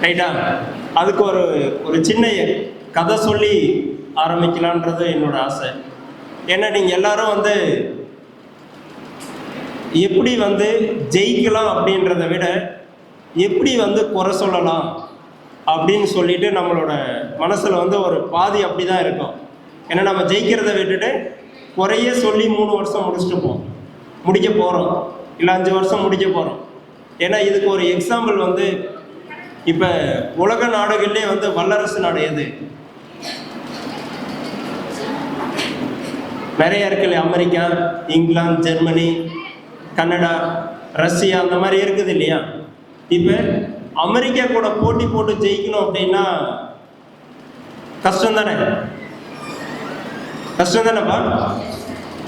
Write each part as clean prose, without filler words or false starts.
ரைட்டா? அதுக்கு ஒரு ஒரு சின்ன கதை சொல்லி ஆரம்பிக்கலான்றது என்னோட ஆசை. ஏன்னா நீங்கள் எல்லாரும் வந்து எப்படி வந்து ஜெயிக்கலாம் அப்படின்றத விட எப்படி வந்து குறை சொல்லலாம் அப்படின்னு சொல்லிட்டு நம்மளோட மனசில் வந்து ஒரு பாதி அப்படி தான் இருக்கும். ஏன்னா நம்ம ஜெயிக்கிறத விட்டுட்டு குறைய சொல்லி 3 வருஷம் முடிக்க போகிறோம், இல்லை 5 வருஷம் முடிக்க போகிறோம். ஏன்னா இதுக்கு ஒரு எக்ஸாம்பிள் வந்து இப்போ உலக நாடுகள்லேயே வந்து வல்லரசு நாடு எது? நிறைய இருக்கு இல்லையா? America, England, Germany, Canada, Russia, அந்த மாதிரி இருக்குது இல்லையா? இப்போ அமெரிக்கா கூட போட்டி போட்டு ஜெயிக்கணும் அப்படின்னா கஷ்டம் தானேப்பா.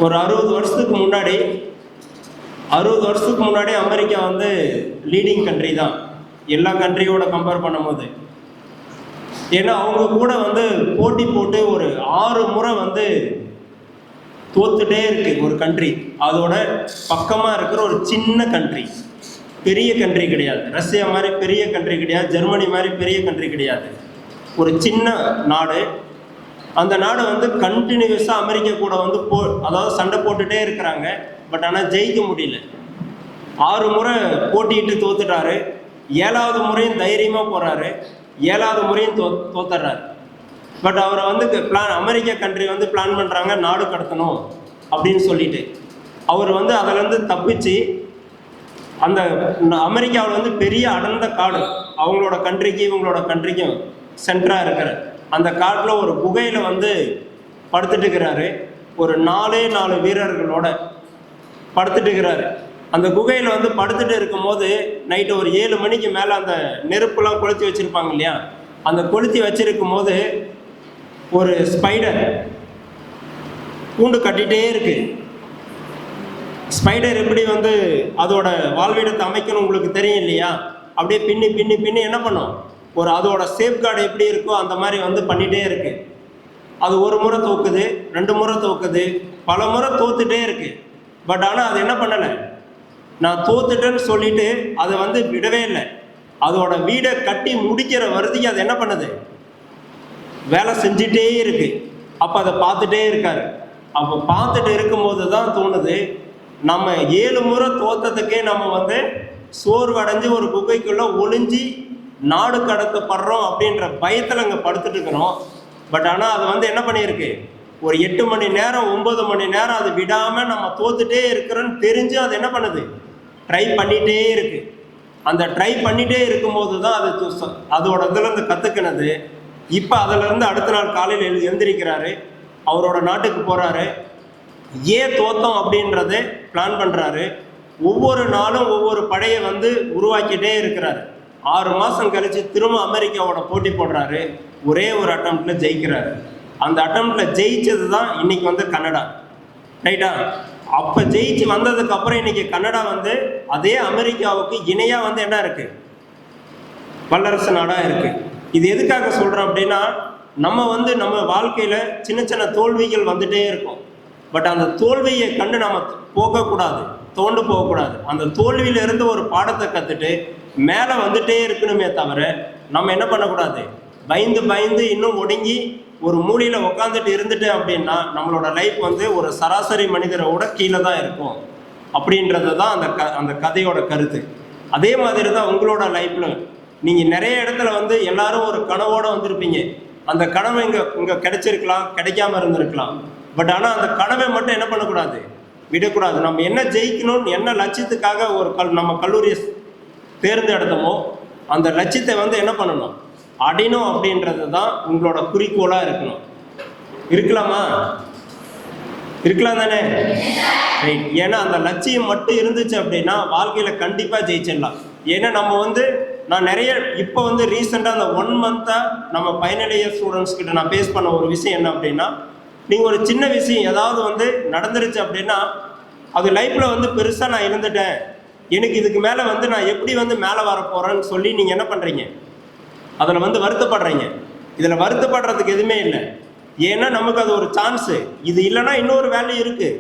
ஒரு 60 வருஷத்துக்கு முன்னாடி அமெரிக்கா வந்து லீடிங் கண்ட்ரி தான் எல்லா கண்ட்ரியோட கம்பேர் பண்ணும்போது. ஏன்னா அவங்க கூட வந்து போட்டி போட்டு ஒரு 6 முறை வந்து தோத்துட்டே இருக்கு ஒரு கண்ட்ரி. அதோட பக்கமாக இருக்கிற ஒரு சின்ன கண்ட்ரி, பெரிய கண்ட்ரி கிடையாது. ரஷ்யா மாதிரி பெரிய கண்ட்ரி கிடையாது, ஜெர்மனி மாதிரி பெரிய கண்ட்ரி கிடையாது, ஒரு சின்ன நாடு. அந்த நாடு வந்து கண்டினியூஸாக அமெரிக்கா கூட வந்து அதாவது சண்டை போட்டுகிட்டே இருக்கிறாங்க. பட் ஆனால் ஜெயிக்க முடியல. 6 முறை போட்டிட்டு தோத்துட்டாரு. 7வது முறையும் தைரியமாக போகிறாரு, 7வது முறையும் தோத்துறாரு. பட் அவரை வந்து அமெரிக்கா கண்ட்ரி வந்து பிளான் பண்ணுறாங்க நாடு கடத்தணும் அப்படின்னு சொல்லிட்டு. அவர் வந்து அதிலேருந்து தப்பிச்சு அந்த அமெரிக்காவில் வந்து பெரிய அடர்ந்த காடு, அவங்களோட கண்ட்ரிக்கு இவங்களோட கண்ட்ரிக்கும் சென்டராக இருக்கிற அந்த காட்டில் ஒரு குகையில் வந்து படுத்துட்டு இருக்கிறாரு. ஒரு 4 வீரர்களோட படுத்துட்டு இருக்கிறாரு. அந்த குகையில் வந்து படுத்துட்டு இருக்கும்போது நைட்டு ஒரு 7 மணிக்கு மேலே அந்த நெருப்புலாம் கொளுத்தி வச்சுருப்பாங்க இல்லையா? அந்த கொளுத்தி வச்சிருக்கும் போது ஒரு ஸ்பைடர் கூண்டு கட்டிகிட்டே இருக்கு. ஸ்பைடர் எப்படி வந்து அதோட வாழ்விடத்தை அமைக்கணும் உங்களுக்கு தெரியும் இல்லையா? அப்படியே பின்னி என்ன பண்ணும், ஒரு அதோட சேஃப்கார்டு எப்படி இருக்கோ அந்த மாதிரி வந்து பண்ணிகிட்டே இருக்கு. அது 1 முறை தோக்குது, 2 முறை தோக்குது, பல முறை தோத்துட்டே இருக்கு. பட் ஆனால் அது என்ன பண்ணலை, நான் தோத்துட்டேன்னு சொல்லிட்டு அதை வந்து விடவே இல்லை. அதோட வீடை கட்டி முடிக்கிற வரைக்கும் அது என்ன பண்ணுது, வேலை செஞ்சுட்டே இருக்கு. அப்போ அதை பார்த்துட்டே இருக்காரு. அப்போ பார்த்துட்டு இருக்கும்போது தான் தோணுது, நம்ம 7 முறை தோத்ததுக்கே நம்ம வந்து சோர்வடைஞ்சு ஒரு குகைக்குள்ளே ஒளிஞ்சி நாடு கடத்தப்படுறோம் அப்படின்ற பயத்தில் அங்கே படுத்துட்டு இருக்கிறோம். பட் ஆனால் அது வந்து என்ன பண்ணியிருக்கு, ஒரு 8 மணி நேரம் 9 மணி நேரம் அது விடாமல் நம்ம தோத்துட்டே இருக்கிறோன்னு தெரிஞ்சு அது என்ன பண்ணுது, ட்ரை பண்ணிகிட்டே இருக்கு. அந்த ட்ரை பண்ணிகிட்டே இருக்கும்போது தான் அது அதோட இதுலேருந்து கற்றுக்கினது. இப்போ அதிலேருந்து அடுத்த நாள் காலையில் எழுந்திரிக்கிறாரு, அவரோட நாட்டுக்கு போகிறாரு. ஏன் தோத்தோம் அப்படின்றத பிளான் பண்ணுறாரு. ஒவ்வொரு நாளும் ஒவ்வொரு படையை வந்து உருவாக்கிட்டே இருக்கிறாரு. 6 மாதம் கழித்து திரும்ப அமெரிக்காவோட போட்டி போடுறாரு. ஒரே ஒரு அட்டம்ப்டில் ஜெயிக்கிறாரு. அந்த அட்டம்ப்டில் ஜெயிச்சது தான் இன்றைக்கி வந்து கனடா. ரைட்டா? அப்போ ஜெயிச்சு வந்ததுக்கப்புறம் இன்றைக்கி கனடா வந்து அதே அமெரிக்காவுக்கு இணையாக வந்து என்ன இருக்குது, வல்லரசு நாடாக இருக்குது. இது எதுக்காக சொல்கிறோம் அப்படின்னா, நம்ம வந்து நம்ம வாழ்க்கையில் சின்ன சின்ன தோல்விகள் வந்துகிட்டே இருக்கும். பட் அந்த தோல்வியை கண்டு நம்ம தோண்டு போகக்கூடாது. அந்த தோல்வியிலிருந்து ஒரு பாடத்தை கற்றுட்டு மேலே வந்துட்டே இருக்கணுமே தவிர நம்ம என்ன பண்ணக்கூடாது, பயந்து இன்னும் ஒடுங்கி ஒரு மூலையில் உட்காந்துட்டு இருந்துட்டு அப்படின்னா நம்மளோட லைஃப் வந்து ஒரு சராசரி மனிதரோட கீழே தான் இருக்கும் அப்படின்றது தான் அந்த கதையோட கருத்து. அதே மாதிரி தான் உங்களோட லைஃப்பில் நீங்கள் நிறைய இடத்துல வந்து எல்லாரும் ஒரு கனவோடு வந்திருப்பீங்க. அந்த கனவு இங்கே கிடைச்சிருக்கலாம், கிடைக்காம இருந்திருக்கலாம். பட் ஆனால் அந்த கனவை மட்டும் என்ன பண்ணக்கூடாது, விடக்கூடாது. நம்ம என்ன ஜெயிக்கணும்னு என்ன லட்சியத்துக்காக நம்ம கல்லூரியை தேர்ந்தெடுத்தோமோ அந்த லட்சியத்தை வந்து என்ன பண்ணணும், அடையணும் அப்படின்றது தான் உங்களோட குறிக்கோளாக இருக்கணும். இருக்கலாம் தானே? ரைட். ஏன்னா அந்த லட்சியம் மட்டும் இருந்துச்சு அப்படின்னா வாழ்க்கையில் கண்டிப்பாக ஜெயிச்சிடலாம். ஏன்னா நம்ம வந்து இப்போ வந்து ரீசெண்டாக அந்த 1 மந்த்தாக நம்ம ஃபைனல் இயர் ஸ்டூடெண்ட்ஸ் கிட்ட நான் பேஸ் பண்ண ஒரு விஷயம் என்ன அப்படின்னா, நீங்கள் ஒரு சின்ன விஷயம் ஏதாவது வந்து நடந்துருச்சு அப்படின்னா அது லைஃப்பில் வந்து பெருசாக நான் இருந்துட்டேன், எனக்கு இதுக்கு மேலே வந்து நான் எப்படி வந்து மேலே வரப்போகிறேன்னு சொல்லி நீங்கள் என்ன பண்ணுறீங்க, அதில் வந்து வருத்தப்படுறீங்க. இதில் வருத்தப்படுறதுக்கு எதுவுமே இல்லை. ஏன்னா நமக்கு அது ஒரு சான்ஸு. இது இல்லைன்னா இன்னொரு வேல்யூ இருக்குது.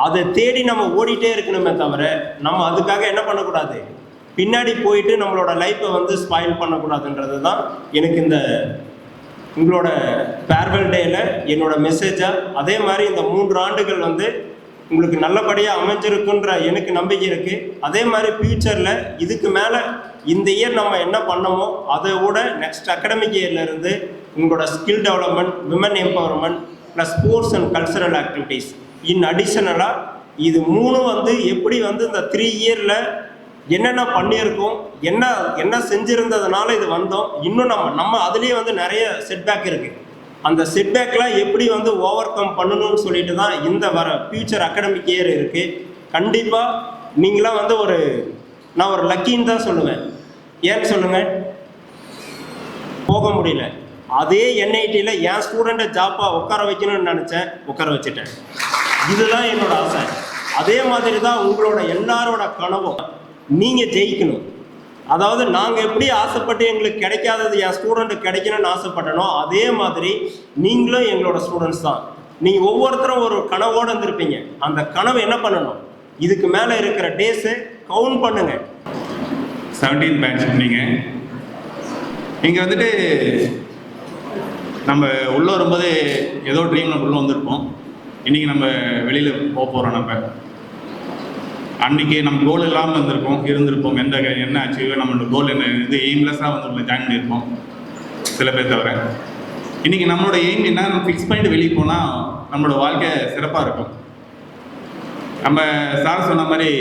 அதை தேடி நம்ம ஓடிட்டே இருக்கணுமே தவிர நம்ம அதுக்காக என்ன பண்ணக்கூடாது, பின்னாடி போயிட்டு நம்மளோட லைஃப்பை வந்து ஸ்பாயில் பண்ணக்கூடாதுன்றது தான் எனக்கு இந்த உங்களோட ஃபேர்வெல் டேயில் என்னோட மெசேஜாக. அதே மாதிரி இந்த 3 ஆண்டுகள் வந்து உங்களுக்கு நல்லபடியாக அமைஞ்சிருக்குன்ற எனக்கு நம்பிக்கை இருக்குது. அதே மாதிரி ஃப்யூச்சரில் இதுக்கு மேலே இந்த இயர் நம்ம என்ன பண்ணமோ அதை விட நெக்ஸ்ட் அகடமிக் இயர்லேருந்து உங்களோட skill development, women empowerment plus sports and cultural activities in அடிஷனலாக இது 3 வந்து எப்படி வந்து இந்த 3 இயரில் என்னென்ன பண்ணியிருக்கோம், என்ன செஞ்சுருந்ததுனால இது வந்தோம், இன்னும் நம்ம அதுலேயே வந்து நிறைய செட்பேக் இருக்குது. அந்த செட்பேக்லாம் எப்படி வந்து ஓவர் கம் பண்ணணும்னு சொல்லிட்டு தான் இந்த வர ஃபியூச்சர் அகடமிக் இயர் இருக்குது. கண்டிப்பாக நீங்களாம் வந்து நான் ஒரு லக்கின்னு தான் சொல்லுவேன். ஏன்னு சொல்லுங்கள், போக முடியல. அதே என்ஐடியில் என் ஸ்டூடெண்ட்டை ஜாப்பாக உட்கார வைக்கணும்னு நினச்சேன், உட்கார வச்சுட்டேன். இதுதான் என்னோட ஆசை. அதே மாதிரி தான் உங்களோட எல்லாரோட கனவும் நீங்கள் ஜெயிக்கணும். அதாவது நாங்கள் எப்படி ஆசைப்பட்டு எங்களுக்கு கிடைக்காதது என் ஸ்டூடெண்ட்டுக்கு கிடைக்கணும்னு ஆசைப்பட்டனோ அதே மாதிரி நீங்களும் எங்களோட ஸ்டூடெண்ட்ஸ் தான். நீங்கள் ஒவ்வொருத்தரும் ஒரு கனவோடு இருந்திருப்பீங்க. அந்த கனவு என்ன பண்ணணும், இதுக்கு மேலே இருக்கிற டேஸு கவுண்ட் பண்ணுங்க. 17th பேட்ச் நீங்கள் இங்கே வந்துட்டு நம்ம உள்ளே வரும்போது ஏதோ ட்ரீம் நம்ம உள்ளே வந்திருப்போம். இன்றைக்கி நம்ம வெளியில் போக போகிறோம். நம்ம அன்றைக்கி நம்ம கோல் இல்லாமல் இருந்திருப்போம். என்ன அச்சீவ் நம்மளோட கோல் என்ன இது எய்ம்லெஸ்ஸாக வந்து உள்ள ஜாயின் பண்ணியிருப்போம் சில பேர் தவிர. இன்றைக்கி நம்மளோட எய்ம் என்ன, நம்ம ஃபிக்ஸ் பண்ணிட்டு வெளியே போனால் நம்மளோட வாழ்க்கை சிறப்பாக இருக்கும். நம்ம சார் சொன்ன மாதிரி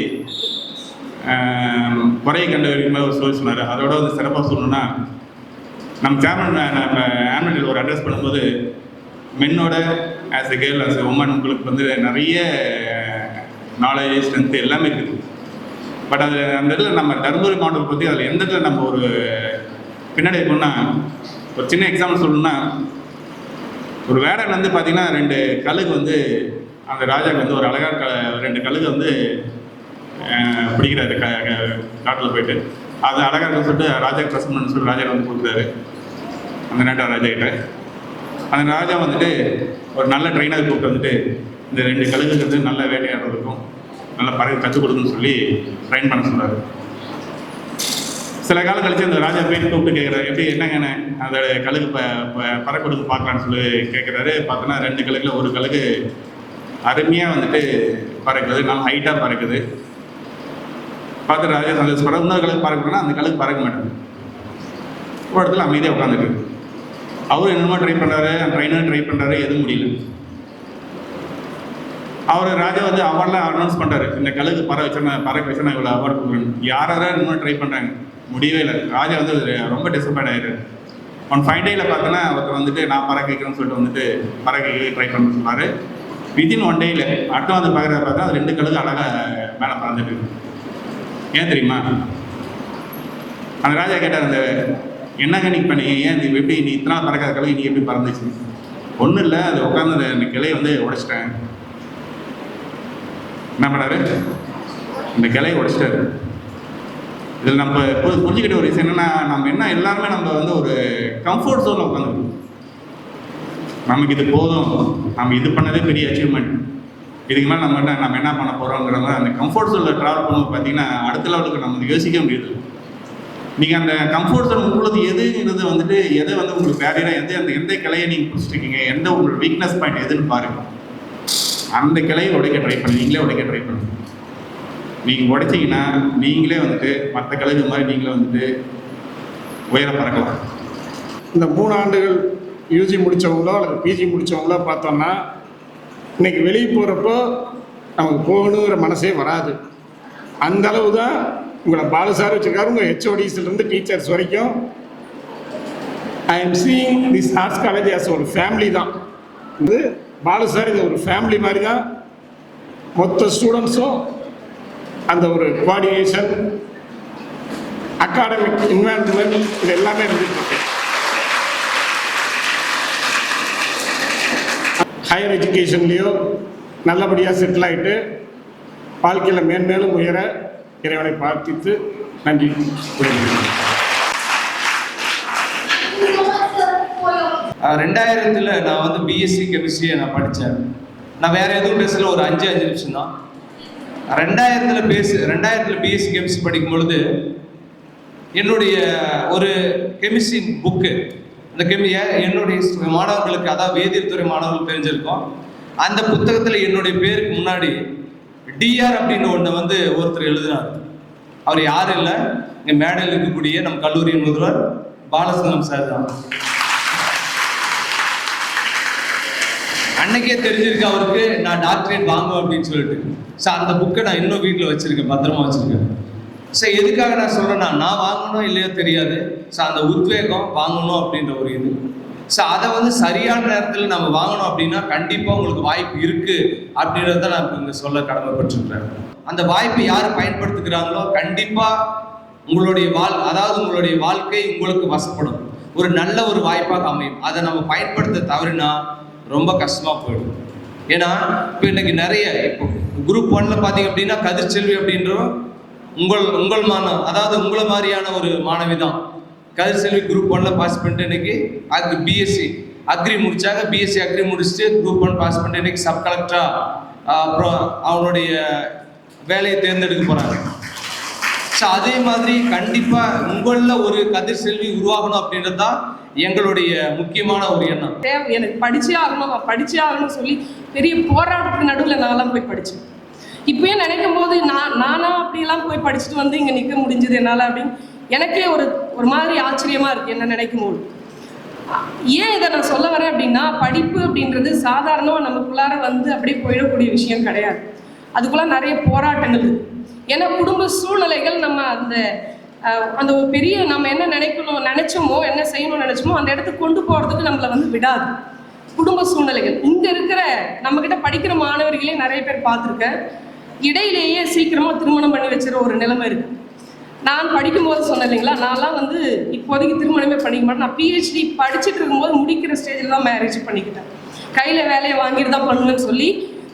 குறையை கண்டுபிடிக்கும் ஒரு ஸ்டோரி சொன்னார். அதோட வந்து சிறப்பாக சொல்லணும்னா, நம்ம சேர்மன் நம்ம ஆனுவல் ஒரு அட்ரஸ் பண்ணும்போது மென்னோட as a girl as a woman உங்களுக்கு வந்து நிறைய நாலேஜ் ஸ்ட்ரென்த்து எல்லாமே இருக்குது. பட் அது அந்த இதில் நம்ம தர்மபுரி மாவட்டத்தை பற்றி அதில் எந்த இடத்துல நம்ம ஒரு பின்னாடி இருக்கோம்னா, ஒரு சின்ன எக்ஸாம்பிள் சொல்லணும்னா, ஒரு வேடன் வந்து பார்த்திங்கன்னா 2 கழுகு வந்து அந்த ராஜாவுக்கு வந்து ஒரு அழகாக 2 கழுகு வந்து பிடிக்கிறாரு காட்டில் போயிட்டு. அது அழகாக இருக்க சொல்லிட்டு ராஜா ட்ரெஸ்மெண்ட் சொல்லி ராஜா வந்து கொடுக்குறாரு அந்த நாட்டு ராஜா கிட்ட. அந்த ராஜா வந்துட்டு ஒரு நல்ல ட்ரெயினர் கூப்பிட்டு வந்துட்டு இந்த 2 கழுகுக்கு வந்து நல்ல வேட்டையாடுறதுக்கும் நல்ல பறவை கற்றுக் கொடுக்குன்னு சொல்லி ட்ரெயின் பண்ண சொல்கிறாரு. சில காலம் கழிச்சு அந்த ராஜா போய் கூப்பிட்டு கேட்குறாரு, எப்படி என்னங்கண்ணே அந்த கழுகு பறக்கொடுக்கு பார்க்கலான்னு சொல்லி கேட்குறாரு. பார்த்தோன்னா 2 கழுகுல ஒரு கழுகு அருமையாக வந்துட்டு பறக்குது, நல்லா ஹைட்டாக பறக்குது. பார்த்து ராஜா சந்தோஷப்படுற. இன்னொரு கழுகு பறக்கணும்னா அந்த கழுகு பறக்க மாட்டேங்குது. ஒரு இடத்துல அமைதியாக உட்காந்துருக்கு. அவரும் என்னமோ ட்ரை பண்ணுறாரு, அந்த ட்ரெயினர் ட்ரை பண்ணுறாரு, எதுவும் முடியல. அவர் ராஜா வந்து அவார்டெலாம் அனௌன்ஸ் பண்ணுறாரு, இந்த கழுகு பறக்க வச்சா நான் இவ்வளோ அவார்டு கொடுக்குறேன். யாராவது இன்னும் ட்ரை பண்ணுறாங்க, முடியவே இல்லை. ராஜா வந்து ரொம்ப டிசப்பாயிண்ட் ஆகிடுறாரு. ஒன் 5 டேயில் பார்த்தோன்னா ஒருத்தர் வந்துட்டு நான் பறக்க வைக்கிறேன்னு சொல்லிட்டு வந்துட்டு பறக்க ட்ரை பண்ண சொன்னார். வித்தின் 1 டேயில் அடுத்த வந்து பார்க்குறத பார்த்தா அது 2 கழுகு அழகாக மேலே பறந்துட்டு. ஏன் தெரியுமா, அந்த ராஜா கேட்டார், அந்த என்னங்க நீ பண்ணி ஏன் நீ எப்படி நீ இத்தனை பறக்காத கழுகு நீ எப்படி பறந்துச்சு? ஒன்றும் இல்லை, அது உட்காந்து அந்த கிளையை வந்து உடைச்சிட்டேன். என்ன பண்ணாரு, இந்த கிளையை உடைச்சிட்டாரு. இதில் நம்ம புரிஞ்சுக்கிட்ட ஒரு விஷயம் என்னென்னா, நம்ம என்ன எல்லாருமே நம்ம வந்து ஒரு கம்ஃபர்ட் ஜோனில் உட்காந்துருக்கோம். நமக்கு இது போதும், நம்ம இது பண்ணதே பெரிய அச்சீவ்மெண்ட், இதுக்கு மேலே நம்ம என்ன பண்ண போகிறோங்கிற மாதிரி அந்த கம்ஃபர்ட் ஜோனில் ட்ராவல் பண்ணும்போது பார்த்தீங்கன்னா அடுத்த லெவலுக்கு நம்ம யோசிக்க முடியுது. நீங்கள் அந்த கம்ஃபர்ட் ஜோன் உங்களுக்கு எதுங்கிறது வந்துட்டு எதை வந்து உங்களுக்கு பேரியராக எந்த கிளையை நீங்கள் பிடிச்சிருக்கீங்க, எந்த உங்களோட வீக்னஸ் பாயிண்ட் எதுன்னு பாருங்கள். அந்த கிளையை உடைக்க ட்ரை பண்ணி நீங்களே உடைக்க ட்ரை பண்ணுங்க. நீங்கள் உடைச்சிங்கன்னா நீங்களே வந்துட்டு மற்ற கழுகு மாதிரி நீங்களே வந்துட்டு உயர பறக்கலாம். இந்த 3 ஆண்டுகள் யூஜி முடித்தவங்களோ அல்லது பிஜி முடித்தவங்களோ பார்த்தோம்னா இன்றைக்கி வெளியே போகிறப்போ நமக்கு போகணுங்கிற மனசே வராது. அந்த அளவு தான் உங்களை பாலசார் வச்சுருக்காரு. உங்கள் ஹெச்ஓடிஸ்லேருந்து டீச்சர்ஸ் வரைக்கும் I am seeing this arts college as ஒரு ஃபேமிலி தான். இது பாலசார் இது ஒரு ஃபேமிலி மாதிரி தான். மொத்த ஸ்டூடெண்ட்ஸும் அந்த ஒரு கோஆர்டினேஷன், அகாடமிக் இன்வால்மெண்ட் இது எல்லாமே இருந்துட்டு ஹையர் எஜுகேஷன்லேயோ நல்லபடியாக செட்டில் ஆகிட்டு வாழ்க்கையில் மேன்மேலும் உயர இறைவனை பிரார்த்தித்து நன்றி. 2000 நான் வந்து பிஎஸ்சி கெமிஸ்ட்ரியை நான் படித்தேன். நான் வேறு எதுவும் பேசல, ஒரு 5 நிமிஷம் தான். 2000 பிஎஸ்சி கெமிஸ்ட்ரி படிக்கும் பொழுது என்னுடைய ஒரு கெமிஸ்ட்ரி புக்கு, அந்த என்னுடைய மாணவர்களுக்கு, அதாவது வேதியியல் துறை மாணவர்களுக்கு தெரிஞ்சிருக்கும். அந்த புத்தகத்தில் என்னுடைய பேருக்கு முன்னாடி டிஆர் அப்படின்னு ஒன்று வந்து ஒருத்தர் எழுதினார். அவர் யாரும் இல்லை, இங்கே மேடையில் இருக்கக்கூடிய நம் கல்லூரியின் முதல்வர் பாலசுந்தரம் சார் தான். அன்னைக்கே தெரிஞ்சிருக்கு அவருக்கு நான் டாக்டரேட் வாங்குவேன் அப்படின்னு சொல்லிட்டு. ஸோ அந்த புக்கை நான் இன்னும் வீட்டில் வச்சுருக்கேன், பத்திரமா வச்சுருக்கேன். ஸோ எதுக்காக நான் சொல்கிறேன்னா, நான் வாங்கணும் இல்லையோ தெரியாது, ஸோ அந்த உத்வேகம் வாங்கணும் அப்படின்ற ஒரு இது. ஸோ அதை வந்து சரியான நேரத்தில் நம்ம வாங்கணும் அப்படின்னா கண்டிப்பாக உங்களுக்கு வாய்ப்பு இருக்குது அப்படின்றத நான் இங்கே சொல்ல கடமைப்பட்டிருக்கிறேன். அந்த வாய்ப்பை யார் பயன்படுத்துகிறாங்களோ கண்டிப்பாக உங்களுடைய அதாவது உங்களுடைய வாழ்க்கை உங்களுக்கு வசப்படும், ஒரு நல்ல ஒரு வாய்ப்பாக அமையும். அதை நம்ம பயன்படுத்த தவறினா ரொம்ப கஷ்டமாக போயிடும். ஏன்னா இப்போ இன்னைக்கு நிறைய இப்போ குரூப் 1ல பார்த்தீங்க அப்படின்னா கதிர்ச்செல்வி அப்படின்ற உங்கள் அதாவது உங்களை மாதிரியான ஒரு மாணவி தான் கதிர்செல்வி குரூப் 1ல பாஸ் பண்ணிட்டு இன்னைக்கு பிஎஸ்சி அக்ரி முடிச்சாங்க. பிஎஸ்சி அக்ரி முடிச்சுட்டு குரூப் 1 பாஸ் பண்ணிட்டு இன்னைக்கு சப் கலெக்டரா அப்புறம் அவங்களுடைய வேலையை தேர்ந்தெடுக்க போறாங்க. ஸோ அதே மாதிரி கண்டிப்பாக உங்களில் ஒரு கதிர்செல்வி உருவாகணும் அப்படின்றது தான் எங்களுடைய முக்கியமான ஒரு எண்ணம். எனக்கு படிச்சே ஆகணும்னு சொல்லி பெரிய போராட்டத்துக்கு நடுவில் நான்லாம் போய் படித்தேன். இப்போயே நினைக்கும் போது நானா அப்படியெல்லாம் போய் படிச்சுட்டு வந்து இங்கே நிற்க முடிஞ்சது என்னால் அப்படின்னு எனக்கே ஒரு மாதிரி ஆச்சரியமாக இருக்குது என்ன நினைக்கும் போது. ஏன் இதை நான் சொல்ல வரேன் அப்படின்னா, படிப்பு அப்படின்றது சாதாரணமாக நமக்குள்ளார வந்து அப்படியே போயிடக்கூடிய விஷயம் கிடையாது. அதுக்குள்ள நிறைய போராட்டங்கள் இருக்குது. ஏன்னா குடும்ப சூழ்நிலைகள் நம்ம அந்த ஒரு பெரிய நம்ம என்ன நினைச்சோமோ என்ன செய்யணும்னு நினைச்சோமோ அந்த இடத்துக்கு கொண்டு போகிறதுக்கு நம்மளை வந்து விடாது குடும்ப சூழ்நிலைகள். இங்கே இருக்கிற நம்மக்கிட்ட படிக்கிற மாணவர்களே நிறைய பேர் பார்த்துருக்கேன், இடையிலேயே சீக்கிரமாக திருமணம் பண்ணி வச்சுற ஒரு நிலைமை இருக்குது. நான் படிக்கும்போது சொன்னேன் இல்லைங்களா, நான்லாம் வந்து இப்போதைக்கு திருமணமே பண்ணிக்க மாட்டேன். நான் பிஹெச்டி படிச்சுட்டு இருக்கும்போது முடிக்கிற ஸ்டேஜில் தான் மேரேஜ் பண்ணிக்கிட்டேன். கையில் வேலையை வாங்கிட்டு தான் பண்ணுவேன்னு சொல்லி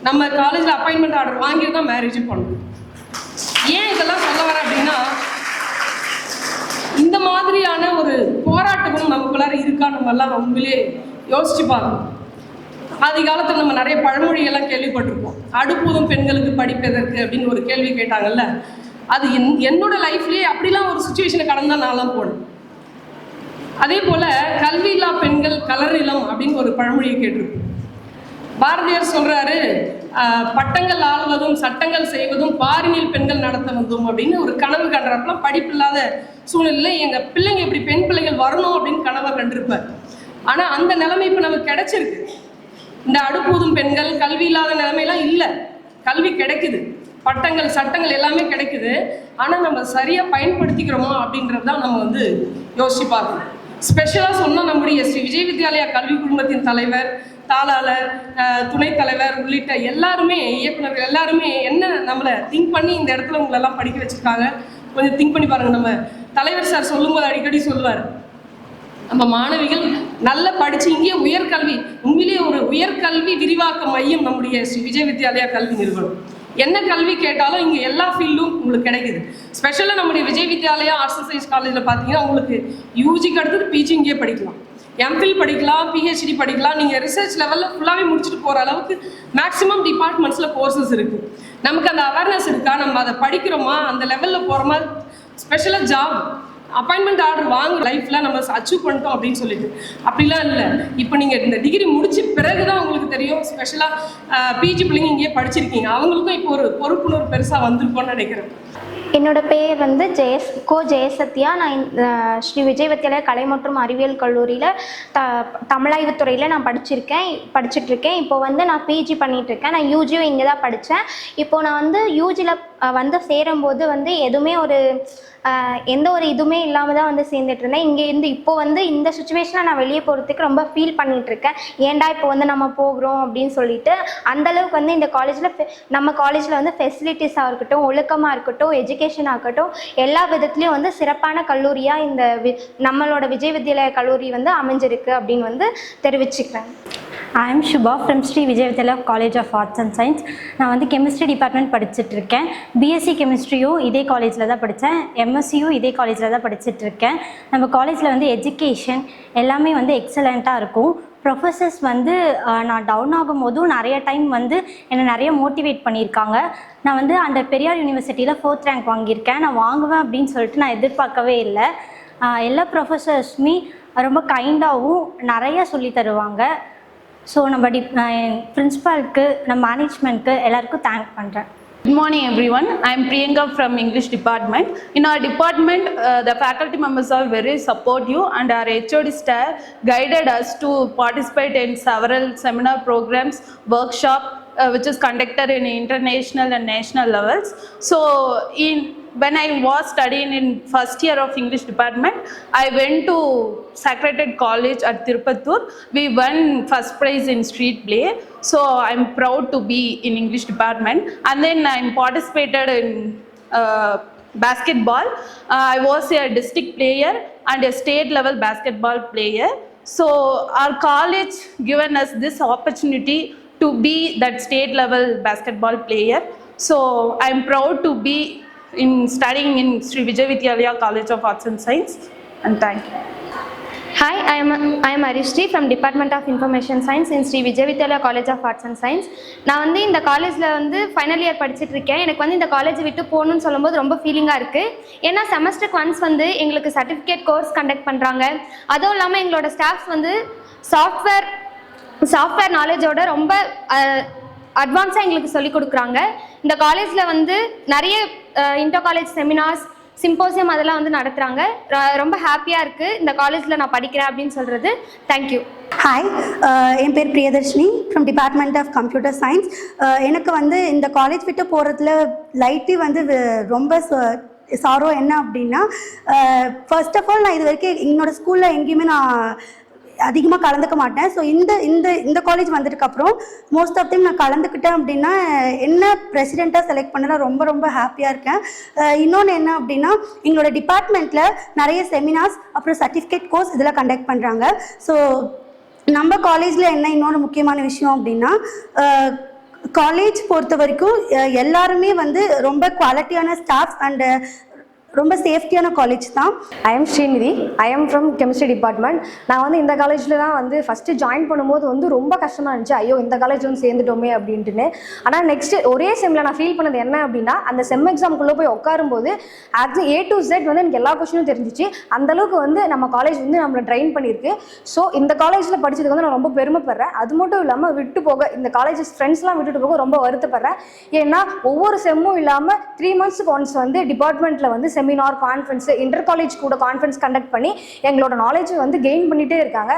நம்ம காலேஜில் அப்பாயின்மெண்ட் ஆர்டர் வாங்கிட்டு தான் மேரேஜ் பண்ணணும். ஏன் இதெல்லாம் சொல்ல வரேன் அப்படின்னா, இந்த மாதிரியான ஒரு போராட்டமும் நமக்குள்ளார இருக்கா நம்மெல்லாம் உண்மையிலே யோசிச்சு பார்க்கணும். ஆதி காலத்தில் நம்ம நிறைய பழமொழியெல்லாம் கேள்விப்பட்டிருப்போம். அடுப்பூதும் பெண்களுக்கு படிப்பதற்கு அப்படின்னு ஒரு கேள்வி கேட்டாங்கல்ல, அது என்னோட லைஃப்லேயே அப்படிலாம் ஒரு சுச்சுவேஷனை கடந்தா நான்லாம் போனேன். அதே போல் கல்வியில்லா பெண்கள் கலரிலம் அப்படின்னு ஒரு பழமொழியை கேட்டிருப்போம். பாரதியார் சொல்கிறாரு, பட்டங்கள் ஆளுவதும் சட்டங்கள் செய்வதும் பாரினில் பெண்கள் நடத்த வந்தோம் அப்படின்னு ஒரு கனவு கண்டுறப்பெல்லாம் படிப்பு இல்லாத சூழ்நிலையில் எங்கள் பிள்ளைங்க இப்படி பெண் பிள்ளைகள் வரணும் அப்படின்னு கனவை கண்டிருப்பார். ஆனால் அந்த நிலைமை இப்போ நமக்கு கிடைச்சிருக்கு. இந்த அடுப்பூதும் பெண்கள் கல்வி இல்லாத நிலைமையெல்லாம் இல்லை, கல்வி கிடைக்குது, பட்டங்கள் சட்டங்கள் எல்லாமே கிடைக்குது. ஆனால் நம்ம சரியாக பயன்படுத்திக்கிறோமா அப்படின்றது தான் நம்ம வந்து யோசிச்சு பார்க்கணும். ஸ்பெஷலாக சொன்னால் நம்முடைய ஸ்ரீ விஜய் வித்யாலயா கல்வி குழுமத்தின் தலைவர், தாளாளர், துணைத் தலைவர் உள்ளிட்ட எல்லாருமே, இயக்குநர்கள் எல்லாருமே என்ன நம்மளை திங்க் பண்ணி இந்த இடத்துல உங்களெல்லாம் படிக்க வச்சுருக்காங்க. கொஞ்சம் திங்க் பண்ணி பாருங்கள். நம்ம தலைவர் சார் சொல்லும்போது அடிக்கடி சொல்லுவார், நம்ம மாணவிகள் நல்லா படித்து இங்கே உயர்கல்வி, உண்மையிலேயே ஒரு உயர்கல்வி விரிவாக்க மையம் நம்முடைய ஸ்ரீ விஜய் வித்யாலயா கல்வி நிறுவனம். என்ன கல்வி கேட்டாலும் இங்கே எல்லா ஃபீல்டும் உங்களுக்கு கிடைக்குது. ஸ்பெஷலாக நம்முடைய Vijay Vidyalaya arts and science காலேஜில் பார்த்தீங்கன்னா உங்களுக்கு யூஜிக்கு அடுத்தது பிஜி இங்கே படிக்கலாம், எம்ஃபில் படிக்கலாம், பிஹெச்டி படிக்கலாம். நீங்கள் ரிசர்ச் லெவலில் ஃபுல்லாகவே முடிச்சுட்டு போகிற அளவுக்கு மேக்ஸிமம் டிபார்ட்மெண்ட்ஸில் கோர்சஸ் இருக்குது. நமக்கு அந்த அவேர்னஸ் இருக்கா, நம்ம அதை படிக்கிறோமா, அந்த லெவலில் போகிறோமா, ஸ்பெஷலாக ஜாப் அப்பாயின்மெண்ட் ஆர்டர் வாங்க லைஃப்பில் நம்ம அச்சீவ் பண்ணிட்டோம் அப்படின்னு சொல்லிட்டு அப்படிலாம் இல்லை. இப்போ நீங்கள் இந்த டிகிரி முடிச்ச பிறகு தான் உங்களுக்கு தெரியும். ஸ்பெஷலாக பிஜி பிள்ளைங்க இங்கேயே படிச்சிருக்கீங்க, அவங்களுக்கும் இப்போ ஒரு பொறுப்புணர்வு பெருசாக வந்திருக்கோன்னு நினைக்கிறேன். என்னோடய பேர் வந்து ஜெயசத்யா. நான் ஸ்ரீ விஜய் வித்யாலயா கலை மற்றும் அறிவியல் கல்லூரியில் தமிழாய்வுத்துறையில் நான் படிச்சுட்ருக்கேன். இப்போது வந்து நான் பிஜி பண்ணிகிட்ருக்கேன். நான் யூஜியும் இங்கே தான் படித்தேன். இப்போது நான் வந்து யூஜியில் வந்து சேரும்போது வந்து எதுவுமே எந்த ஒரு இதுவுமே இல்லாமல் தான் வந்து சேர்ந்துட்டு இருந்தேன். இங்கேருந்து இப்போ வந்து இந்த சுச்சுவேஷனில் நான் வெளியே போகிறதுக்கு ரொம்ப ஃபீல் பண்ணிகிட்ருக்கேன். ஏன்டா இப்போ வந்து நம்ம போகிறோம் அப்படின்னு சொல்லிட்டு. அந்தளவுக்கு வந்து இந்த நம்ம காலேஜில் வந்து ஃபெசிலிட்டிஸாக இருக்கட்டும், ஒழுக்கமாக இருக்கட்டும், எஜுகேஷனாக இருக்கட்டும், எல்லா விதத்துலேயும் வந்து சிறப்பான கல்லூரியாக இந்த நம்மளோட விஜய் வித்யாலயா கல்லூரி வந்து அமைஞ்சிருக்கு அப்படின்னு வந்து தெரிவிச்சுக்கிறேன். I am Subha from Sri Vijay Vidyalaya college of arts and science. நான் வந்து கெமிஸ்ட்ரி டிபார்ட்மெண்ட் படிச்சுட்ருக்கேன். பிஎஸ்சி கெமிஸ்ட்ரியும் இதே காலேஜில் தான் படித்தேன், எம்எஸ்சியும் இதே காலேஜில் தான் படிச்சுட்ருக்கேன். நம்ம காலேஜில் வந்து எஜுகேஷன் எல்லாமே வந்து எக்ஸலண்ட்டாக இருக்கும். ப்ரொஃபஸர்ஸ் வந்து நான் டவுன் ஆகும்போதும் நிறைய டைம் வந்து என்னை நிறைய மோட்டிவேட் பண்ணியிருக்காங்க. நான் வந்து அந்த பெரியார் யூனிவர்சிட்டியில் 4th ரேங்க் வாங்கியிருக்கேன். நான் வாங்குவேன் அப்படின்னு சொல்லிட்டு நான் எதிர்பார்க்கவே இல்லை. எல்லா ப்ரொஃபஸர்ஸுமே ரொம்ப கைண்டாகவும் நிறைய சொல்லி தருவாங்க. ஸோ நம்ம பிரின்ஸிபாலுக்கு நம்ம மேனேஜ்மெண்ட்க்கு எல்லாருக்கும் தேங்க் பண்ணுறேன். Good morning everyone. I am Priyanka from English department. In our department, the faculty members are very supportive and our HOD staff guided us to participate in several seminar programs, workshop which is conducted in international and national levels. So when I was studying in first year of English department, I went to Sacred College at Tirupattur. We won first prize in street play. So I'm proud to be in English department. And then I participated in basketball. I was a district player and a state level basketball player. So our college given us this opportunity to be that state level basketball player. So I'm proud to be in studying in Sri Vijayavidyalaya College of Arts and Science, and thank you. Hi, I am Arishti from Department of Information Science in Sri Vijayavidyalaya College of Arts and Science. நான் வந்து இந்த காலேஜில் வந்து final year படிச்சுட்டு இருக்கேன். எனக்கு வந்து இந்த காலேஜை விட்டு போகணுன்னு சொல்லும்போது ரொம்ப ஃபீலிங்காக இருக்குது. ஏன்னா செமஸ்டருக்கு ஒன்ஸ் வந்து எங்களுக்கு சர்டிஃபிகேட் கோர்ஸ் கண்டக்ட் பண்ணுறாங்க. அதுவும் இல்லாமல் எங்களோட ஸ்டாஃப்ஸ் வந்து சாஃப்ட்வேர் நாலேஜோட ரொம்ப அட்வான்ஸாக எங்களுக்கு சொல்லிக் கொடுக்குறாங்க. இந்த காலேஜில் வந்து நிறைய இன்டர் காலேஜ் செமினார்ஸ், சிம்போசியம் அதெல்லாம் வந்து நடத்துகிறாங்க. ரொம்ப ஹாப்பியாக இருக்குது இந்த காலேஜில் நான் படிக்கிறேன் அப்படின்னு சொல்கிறது. தேங்க்யூ. ஹாய், என் பேர் Priyadharshini from department of computer science. எனக்கு வந்து இந்த காலேஜ் விட்டு போகிறதுல லைட்டி வந்து ரொம்ப சாரோ என்ன அப்படின்னா, ஃபர்ஸ்ட் ஆஃப் ஆல் நான் இது வரைக்கும் என்னோடய ஸ்கூலில் எங்கேயுமே நான் அதிகமாக கலந்துக்க மாட்டேன். ஸோ இந்த காலேஜ் வந்ததுக்கப்புறம் மோஸ்ட் ஆஃப் டைம் நான் கலந்துக்கிட்டேன் அப்படின்னா என்ன பிரசிடெண்ட்டாக செலக்ட் பண்ண ரொம்ப ரொம்ப ஹாப்பியாக இருக்கேன். இன்னொன்று என்ன அப்படின்னா, எங்களோட டிபார்ட்மெண்ட்டில் நிறைய செமினார்ஸ் அப்புறம் சர்டிஃபிகேட் கோர்ஸ் இதெல்லாம் கண்டக்ட் பண்ணுறாங்க. ஸோ நம்ம காலேஜில் என்ன இன்னொரு முக்கியமான விஷயம் அப்படின்னா, காலேஜ் பொறுத்த வரைக்கும் எல்லாருமே வந்து ரொம்ப குவாலிட்டியான ஸ்டாஃப்ஸ் அண்டு ரொம்ப சேஃப்டியான காலேஜ் தான். I am Srinidhi. I am from chemistry department. நான் வந்து இந்த காலேஜில் தான் வந்து ஃபஸ்ட்டு ஜாயின் பண்ணும்போது வந்து ரொம்ப கஷ்டமாக இருந்துச்சு. ஐயோ இந்த காலேஜ் வந்து சேர்ந்துட்டோமே அப்படின்ட்டுன்னு. ஆனால் நெக்ஸ்ட்டு ஒரே செம்மில் நான் ஃபீல் பண்ணது என்ன அப்படின்னா, அந்த செம் எக்ஸாமுக்குள்ளே போய் உட்காரும்போது A to Z வந்து எனக்கு எல்லா கொஸ்டினும் தெரிஞ்சிச்சு. அந்தளவுக்கு வந்து நம்ம காலேஜ் வந்து நம்மளை ட்ரெயின் பண்ணியிருக்கு. ஸோ இந்த காலேஜில் படித்ததுக்கு வந்து நான் ரொம்ப பெருமைப்படுறேன். அது மட்டும் இல்லாமல் விட்டு போக இந்த காலேஜ் ஃப்ரெண்ட்ஸ்லாம் விட்டுட்டு போக ரொம்ப வருத்தப்படுறேன். ஏன்னா ஒவ்வொரு செம்மும் இல்லாமல் 3 monthsக்கு ஒன்ஸ் வந்து டிபார்ட்மெண்ட்டில் வந்து செமினார், கான்ஃபரன்ஸ், இன்டர் காலேஜ் கூட கான்ஃபரன்ஸ் கண்டக்ட் பண்ணி எங்களோட நாலேஜை வந்து கெயின் பண்ணிகிட்டே இருக்காங்க.